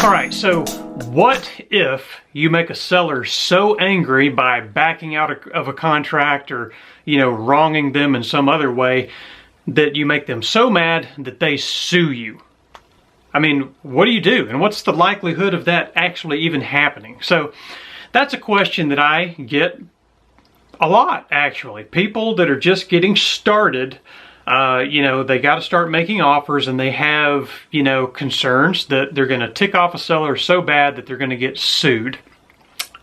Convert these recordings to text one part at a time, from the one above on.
All right, so what if you make a seller so angry by backing out of a contract or, wronging them in some other way that you make them so mad that they sue you? I mean, what do you do? And what's the likelihood of that actually even happening? So that's a question that I get a lot, actually. People that are just getting started, they got to start making offers, and they have, concerns that they're going to tick off a seller so bad that they're going to get sued.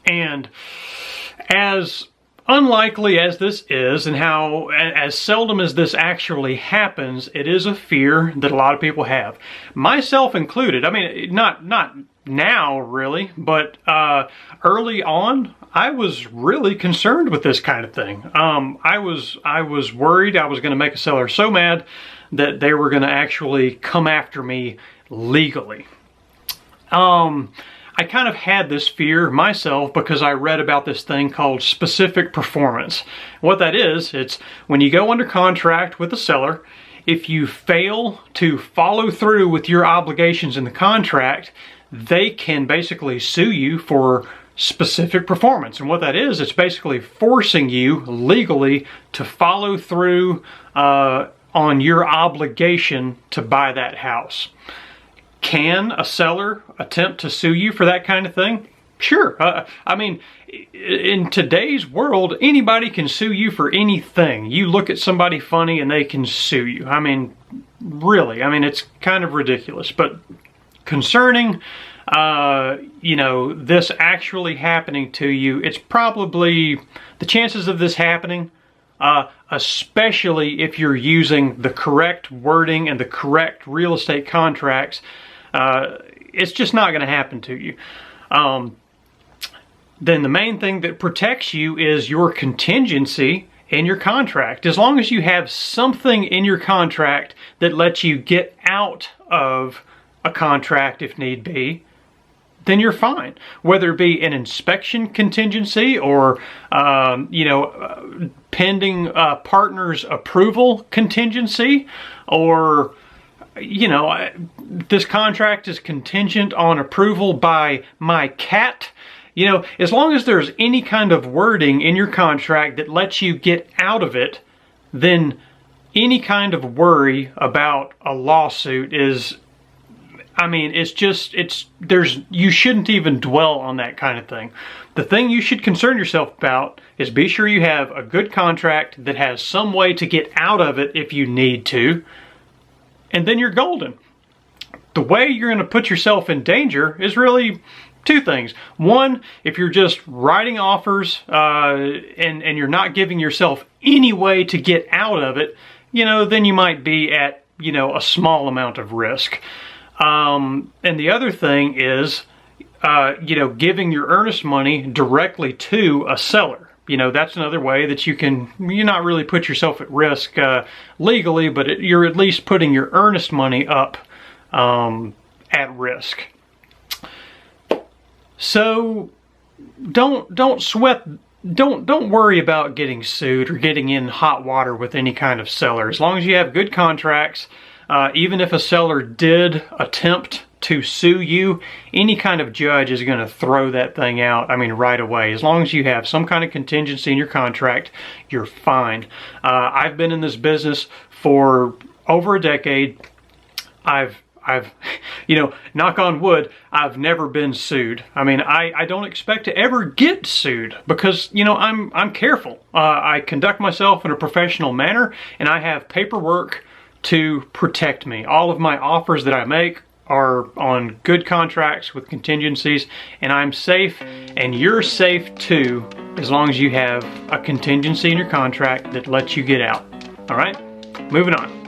And as unlikely as this is, and how as seldom as this actually happens, it is a fear that a lot of people have, myself included. I mean, not now really, but early on, I was really concerned with this kind of thing. I was worried I was going to make a seller so mad that they were going to actually come after me legally. I kind of had this fear myself because I read about this thing called specific performance. What that is, it's when you go under contract with a seller, if you fail to follow through with your obligations in the contract, they can basically sue you for specific performance. And what that is, it's basically forcing you legally to follow through on your obligation to buy that house. Can a seller attempt to sue you for that kind of thing? Sure. I mean, in today's world, anybody can sue you for anything. You look at somebody funny and they can sue you. I mean, really, it's kind of ridiculous. But concerning, this actually happening to you, it's probably, the chances of this happening, especially if you're using the correct wording and the correct real estate contracts, it's just not going to happen to you. Then the main thing that protects you is your contingency in your contract. As long as you have something in your contract that lets you get out of a contract if need be, then you're fine. Whether it be an inspection contingency or, pending partner's approval contingency, or, this contract is contingent on approval by my cat. As long as there's any kind of wording in your contract that lets you get out of it, then any kind of worry about a lawsuit is, you shouldn't even dwell on that kind of thing. The thing you should concern yourself about is be sure you have a good contract that has some way to get out of it if you need to, and then you're golden. The way you're going to put yourself in danger is really two things. One, if you're just writing offers and you're not giving yourself any way to get out of it, then you might be at, a small amount of risk. And the other thing is, giving your earnest money directly to a seller. That's another way that you're not really put yourself at risk legally, but you're at least putting your earnest money up at risk. So don't sweat. Don't worry about getting sued or getting in hot water with any kind of seller. As long as you have good contracts, even if a seller did attempt to sue you, any kind of judge is going to throw that thing out, right away. As long as you have some kind of contingency in your contract, you're fine. I've been in this business for over a decade. I've knock on wood, I've never been sued. I don't expect to ever get sued because, I'm careful. I conduct myself in a professional manner, and I have paperwork to protect me. All of my offers that I make are on good contracts with contingencies, and I'm safe, and you're safe too, as long as you have a contingency in your contract that lets you get out. All right, moving on.